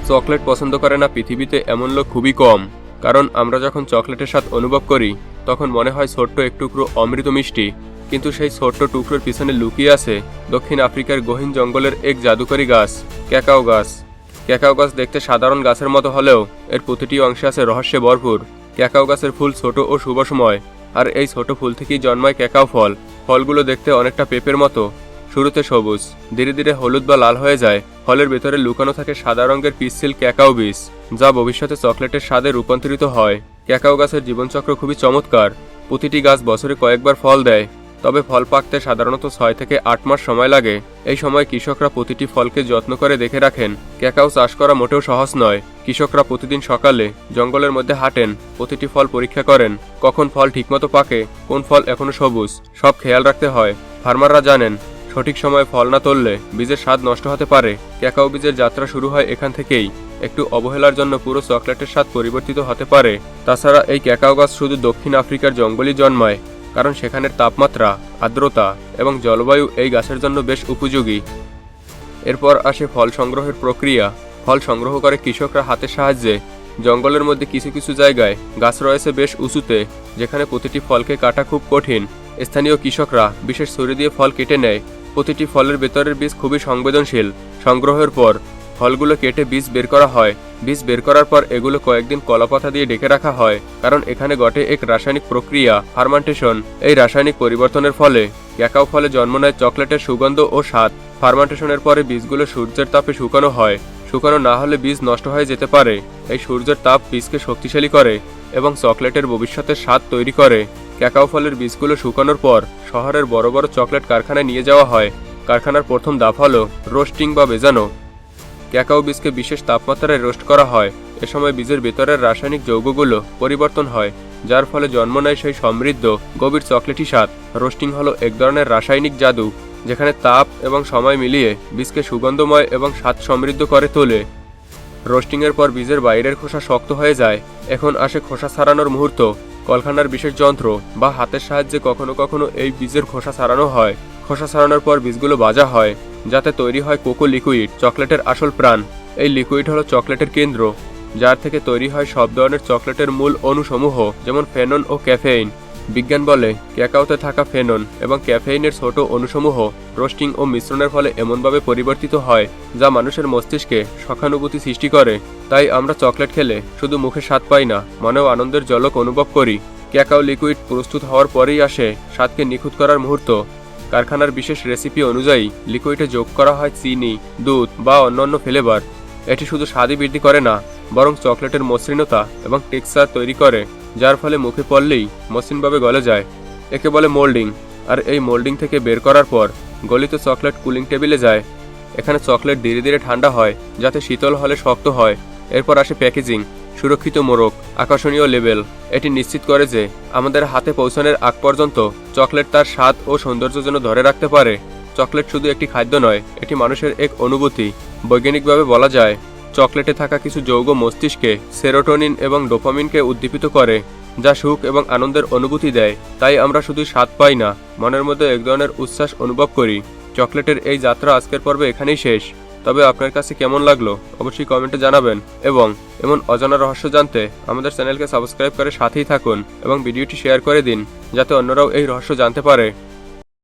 Chocolate পছন্দ করে না পৃথিবীতে এমন লোক খুবই কম। কারণ আমরা যখন চকলেটের স্বাদ অনুভব করি তখন মনে হয় ছোট্ট এক টুকরো অমৃত মিষ্টি, কিন্তু সেই ছোট্ট টুকরোর পিছনে লুকিয়ে আছে দক্ষিণ আফ্রিকার গহীন জঙ্গলের এক জাদুকরী গাছ, ক্যাকাও গাছ। ক্যাকাও গাছ দেখতে সাধারণ গাছের মতো হলেও এর প্রতিটি অংশে আছে রহস্যে ভরপুর। ক্যাকাও গাছের ফুল ছোট ও সুবাসময়, আর এই ছোট ফুল থেকেই জন্মায় ক্যাকাও ফল। ফলগুলো দেখতে অনেকটা পেঁপের মতো, শুরুতে সবুজ, ধীরে ধীরে হলুদ বা লাল হয়ে যায়। ফলের ভেতরে লুকানো থাকে সাদা রঙের পিচ্ছিল ক্যাকাও বীজ, যা ভবিষ্যতে চকলেটের স্বাদে রূপান্তরিত হয়। ক্যাকাও গাছের জীবনচক্র খুবই চমৎকার। প্রতিটি গাছ বছরে কয়েকবার ফল দেয়, তবে ফল পাকতে সাধারণত 6 থেকে 8 মাস সময় লাগে। এই সময় কৃষকরা প্রতিটি ফলকে যত্ন করে দেখে রাখেন। ক্যাকাও চাষ করা মোটেও সহজ নয়। কৃষকরা প্রতিদিন সকালে জঙ্গলের মধ্যে হাঁটেন, প্রতিটি ফল পরীক্ষা করেন, কখন ফল ঠিকমতো পাকে, কোন ফল এখনো সবুজ, সব খেয়াল রাখতে হয়। ফার্মাররা জানেন সঠিক সময়ে ফল না তুললে বীজের স্বাদ নষ্ট হতে পারে। ক্যাকাও বীজের যাত্রা শুরু হয় এখান থেকেই। একটু অবহেলার জন্য পুরো চকলেটের স্বাদ পরিবর্তিত হতে পারে। তাছাড়া এই ক্যাকাও গাছ শুধু দক্ষিণ আফ্রিকার জঙ্গলই জন্মায়, কারণ সেখানের তাপমাত্রা, আর্দ্রতা এবং জলবায়ু এই গাছের জন্য বেশ উপযোগী। এরপর আসে ফল সংগ্রহের প্রক্রিয়া। ফল সংগ্রহ করে কৃষকরা হাতের সাহায্যে। জঙ্গলের মধ্যে কিছু কিছু জায়গায় গাছ রয়েছে বেশ উঁচুতে, যেখানে প্রতিটি ফলকে কাটা খুব কঠিন। স্থানীয় কৃষকরা বিশেষ ছুরি দিয়ে ফল কেটে নেয়। প্রতিটি ফলের ভেতরের বীজ খুবই সংবেদনশীল। সংগ্রহের পর ফলগুলো কেটে বীজ বের করা হয়। বীজ বের করার পর এগুলো কয়েকদিন কলাপাতা দিয়ে ঢেকে রাখা হয়, কারণ এখানে ঘটে এক রাসায়নিক প্রক্রিয়া, ফার্মান্টেশন। এই রাসায়নিক পরিবর্তনের ফলে ক্যাকাও ফলে জন্ম নেয় চকলেটের সুগন্ধ ও স্বাদ। ফার্মান্টেশনের পরে বীজগুলো সূর্যের তাপে শুকানো হয়। শুকানো না হলে বীজ নষ্ট হয়ে যেতে পারে। এই সূর্যের তাপ বীজকে শক্তিশালী করে এবং চকলেটের ভবিষ্যতের স্বাদ তৈরি করে। ক্যাকাও ফলের বীজগুলো শুকানোর পর শহরের বড় বড় চকলেট কারখানায় নিয়ে যাওয়া হয়। কারখানার প্রথম ধাপ হলো রোস্টিং বা ভেজানো। ক্যাকাও বীজকে বিশেষ তাপমাত্রায় রোস্ট করা হয়। এ সময় বীজের ভেতরের রাসায়নিক যৌগগুলো পরিবর্তন হয়, যার ফলে জন্ম নেয় সেই সমৃদ্ধ গভীর চকলেটি স্বাদ। রোস্টিং হলো এক ধরনের রাসায়নিক জাদু, যেখানে তাপ এবং সময় মিলিয়ে বীজকে সুগন্ধময় এবং স্বাদ সমৃদ্ধ করে তোলে। রোস্টিংয়ের পর বীজের বাইরের খোসা শক্ত হয়ে যায়। এখন আসে খোসা ছাড়ানোর মুহূর্ত। কলকারখানার বিশেষ যন্ত্র বা হাতের সাহায্যে কখনো কখনো এই বীজের খোসা ছাড়ানো হয়। খোসা ছাড়ানোর পর বীজগুলো ভাজা হয়, যাতে তৈরি হয় কোকো লিকুইড, চকলেটের আসল প্রাণ। এই লিকুইড হলো চকলেটের কেন্দ্র, যার থেকে তৈরি হয় সব ধরনের চকলেটের মূল অণুসমূহ, যেমন ফেনন ও ক্যাফেইন। বিজ্ঞান বলে ক্যাকাওতে থাকা ফেনন এবং ক্যাফেইনের ছোট অণুসমূহ রোস্টিং ও মিশ্রণের ফলে এমনভাবে পরিবর্তিত হয়, যা মানুষের মস্তিষ্কে সখানুভূতি সৃষ্টি করে। তাই আমরা চকলেট খেলে শুধু মুখে স্বাদ পাই না, মনেও আনন্দের ঝলক অনুভব করি। ক্যাকাও লিকুইড প্রস্তুত হওয়ার পরেই আসে স্বাদকে নিখুঁত করার মুহূর্ত। কারখানার বিশেষ রেসিপি অনুযায়ী লিকুইডে যোগ করা হয় চিনি, দুধ বা অন্যান্য ফ্লেভার। এটি শুধু স্বাদই বৃদ্ধি করে না, বরং চকলেটের মসৃণতা এবং টেক্সচার তৈরি করে, যার ফলে মুখে পড়লেই মসৃণভাবে গলে যায়। একে বলে মোল্ডিং। আর এই মোল্ডিং থেকে বের করার পর গলিত চকলেট কুলিং টেবিলে যায়। এখানে চকলেট ধীরে ধীরে ঠান্ডা হয়, যাতে শীতল হলে শক্ত হয়। এরপর আসে প্যাকেজিং, সুরক্ষিত মোড়ক, আকর্ষণীয় লেবেল। এটি নিশ্চিত করে যে আমাদের হাতে পৌঁছানোর আগ পর্যন্ত চকলেট তার স্বাদ ও সৌন্দর্য যেন ধরে রাখতে পারে। চকলেট শুধু একটি খাদ্য নয়, এটি মানুষের এক অনুভূতি। বৈজ্ঞানিকভাবে বলা যায় চকলেটে থাকা কিছু যৌগ মস্তিষ্কে সেরোটোনিন এবং ডোপামিনকে উদ্দীপিত করে, যা সুখ এবং আনন্দের অনুভূতি দেয়। তাই আমরা শুধু স্বাদ পাই না, মনের মধ্যে এক ধরনের উচ্ছ্বাস অনুভব করি। চকলেটের এই যাত্রা আজকের পর্বে এখানেই শেষ। তবে আপনার কাছে কেমন লাগলো অবশ্যই কমেন্টে জানাবেন, এবং এমন অজানা রহস্য জানতে আমাদের চ্যানেলকে সাবস্ক্রাইব করে সাথেই থাকুন এবং ভিডিওটি শেয়ার করে দিন, যাতে অন্যরাও এই রহস্য জানতে পারে।